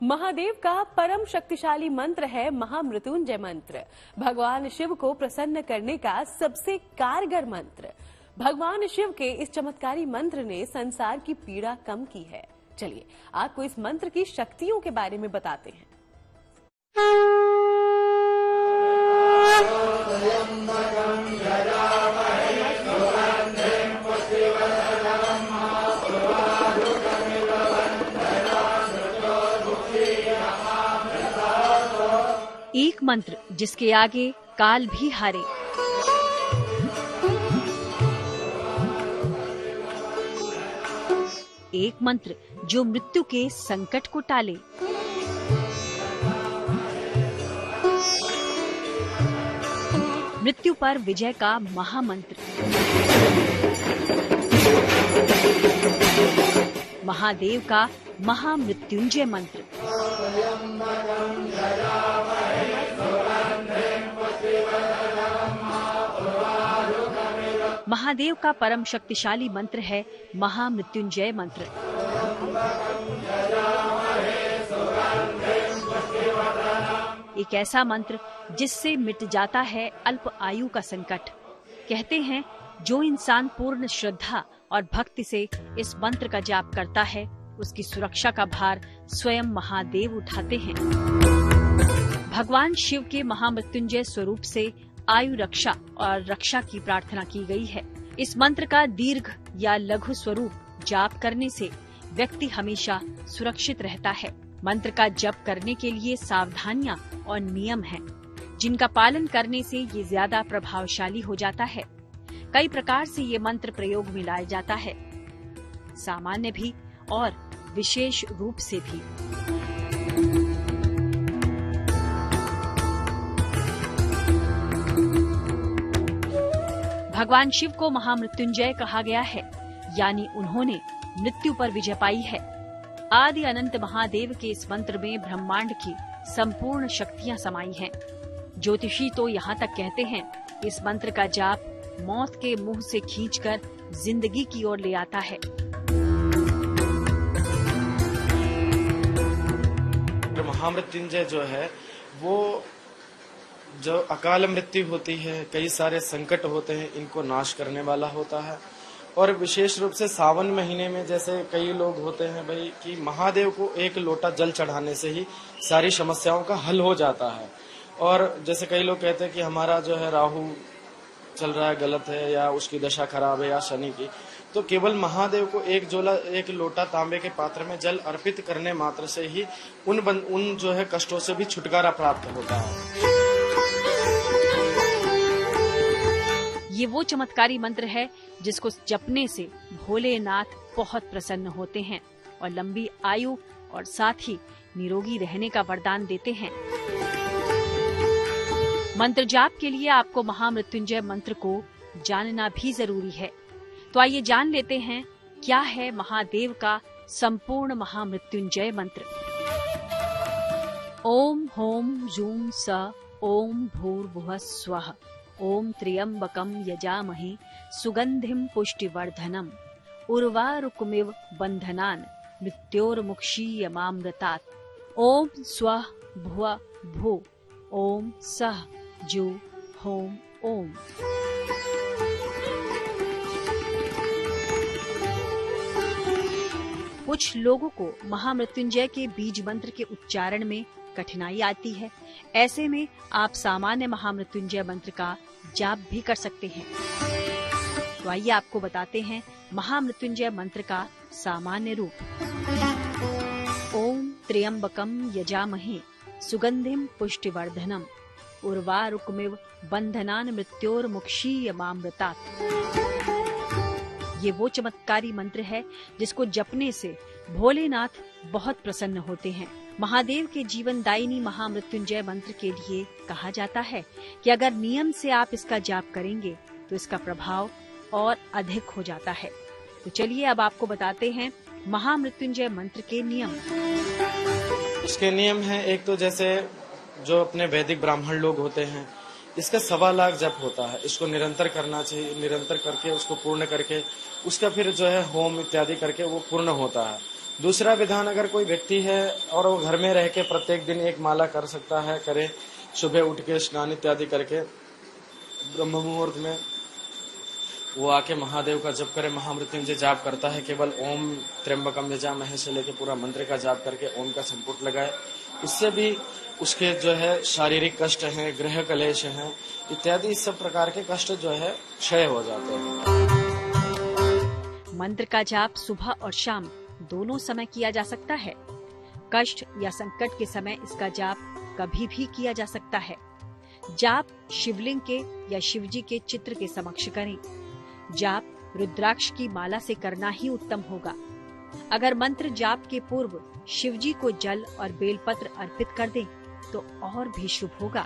महादेव का परम शक्तिशाली मंत्र है महामृत्युंजय मंत्र। भगवान शिव को प्रसन्न करने का सबसे कारगर मंत्र। भगवान शिव के इस चमत्कारी मंत्र ने संसार की पीड़ा कम की है। चलिए आपको इस मंत्र की शक्तियों के बारे में बताते हैं। एक मंत्र जिसके आगे काल भी हारे। एक मंत्र जो मृत्यु के संकट को टाले। मृत्यु पर विजय का महामंत्र। महादेव का महामृत्युंजय मंत्र। महादेव का परम शक्तिशाली मंत्र है महामृत्युंजय मंत्र। एक ऐसा मंत्र जिससे मिट जाता है अल्प आयु का संकट। कहते हैं जो इंसान पूर्ण श्रद्धा और भक्ति से इस मंत्र का जाप करता है उसकी सुरक्षा का भार स्वयं महादेव उठाते हैं। भगवान शिव के महामृत्युंजय स्वरूप से आयु रक्षा और रक्षा की प्रार्थना की गई है। इस मंत्र का दीर्घ या लघु स्वरूप जाप करने से व्यक्ति हमेशा सुरक्षित रहता है। मंत्र का जप करने के लिए सावधानियां और नियम हैं, जिनका पालन करने से ये ज्यादा प्रभावशाली हो जाता है। कई प्रकार से ये मंत्र प्रयोग में लाया जाता है, सामान्य भी और विशेष रूप से भी। भगवान शिव को महामृत्युंजय कहा गया है, यानी उन्होंने मृत्यु पर विजय पाई है। आदि अनंत महादेव के इस मंत्र में ब्रह्मांड की संपूर्ण शक्तियां समाई हैं। ज्योतिषी तो यहाँ तक कहते हैं इस मंत्र का जाप मौत के मुंह से खींचकर जिंदगी की ओर ले आता है। महामृत्युंजय जो है वो जो अकाल मृत्यु होती है, कई सारे संकट होते हैं, इनको नाश करने वाला होता है। और विशेष रूप से सावन महीने में जैसे कई लोग होते हैं भाई कि महादेव को एक लोटा जल चढ़ाने से ही सारी समस्याओं का हल हो जाता है। और जैसे कई लोग कहते हैं कि हमारा जो है राहु चल रहा है गलत है या उसकी दशा खराब है या शनि की, तो केवल महादेव को एक लोटा तांबे के पात्र में जल अर्पित करने मात्र से ही उन जो है कष्टों से भी छुटकारा प्राप्त होता है। ये वो चमत्कारी मंत्र है जिसको जपने से भोलेनाथ बहुत प्रसन्न होते हैं और लंबी आयु और साथ ही निरोगी रहने का वरदान देते हैं। मंत्र जाप के लिए आपको महामृत्युंजय मंत्र को जानना भी जरूरी है। तो आइए जान लेते हैं क्या है महादेव का संपूर्ण महामृत्युंजय मंत्र। ओम होम जूम स ओम भूर्भुवः स्वः ओम त्र्यंबकं यजामहे सुगंधिं पुष्टिवर्धनम् उर्वारुकमिव बंधनान् मृत्योर्मुक्षीयमामृतात्। ओम स्वः भुवः भू ओम सः जू होम ओम। कुछ लोगों को महामृत्युंजय के बीज मंत्र के उच्चारण में कठिनाई आती है। ऐसे में आप सामान्य महामृत्युंजय मंत्र का जाप भी कर सकते हैं। तो आइए आपको बताते हैं महामृत्युंजय मंत्र का सामान्य रूप। ओम त्र्यंबकं यजामहे सुगंधिं पुष्टिवर्धनम् उर्वारुकमिव बंधनान् मृत्योर्मुक्षीयमामृतात्। ये वो चमत्कारी मंत्र है जिसको जपने से भोलेनाथ बहुत प्रसन्न होते हैं। महादेव के जीवनदायिनी महामृत्युंजय मंत्र के लिए कहा जाता है कि अगर नियम से आप इसका जाप करेंगे तो इसका प्रभाव और अधिक हो जाता है। तो चलिए अब आपको बताते हैं महामृत्युंजय मंत्र के नियम। उसके नियम हैं, एक तो जैसे जो अपने वैदिक ब्राह्मण लोग होते हैं इसका 1.25 लाख जप होता है। इसको निरंतर करना चाहिए, निरंतर करके उसको पूर्ण करके उसका फिर जो है होम इत्यादि करके वो पूर्ण होता है। दूसरा विधान, अगर कोई व्यक्ति है और वो घर में रह के प्रत्येक दिन एक माला कर सकता है, करे, सुबह उठ के स्नान इत्यादि करके ब्रह्म मुहूर्त में वो आके महादेव का जप करे, महामृत्युंजय जाप करता है, केवल ओम त्र्यंबकम यजामहे से लेके पूरा मंत्र का जाप करके ओम का संपुट लगाए, इससे भी उसके जो है शारीरिक कष्ट हैं, गृह कलेश हैं इत्यादि इस सब प्रकार के कष्ट जो है क्षय हो जाते हैं। मंत्र का जाप सुबह और शाम दोनों समय किया जा सकता है। कष्ट या संकट के समय इसका जाप कभी भी किया जा सकता है। जाप शिवलिंग के या शिवजी के चित्र के समक्ष करें। जाप रुद्राक्ष की माला से करना ही उत्तम होगा। अगर मंत्र जाप के पूर्व शिवजी को जल और बेलपत्र अर्पित कर दें तो और भी शुभ होगा।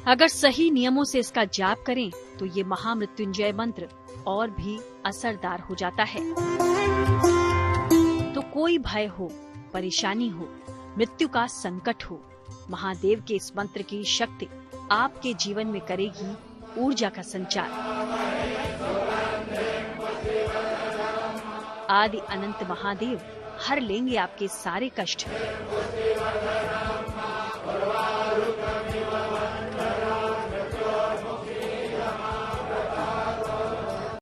अगर सही नियमों से इसका जाप करें तो ये महामृत्युंजय मंत्र और भी असरदार हो जाता है। तो कोई भय हो, परेशानी हो, मृत्यु का संकट हो, महादेव के इस मंत्र की शक्ति आपके जीवन में करेगी ऊर्जा का संचार। आदि अनंत महादेव हर लेंगे आपके सारे कष्ट।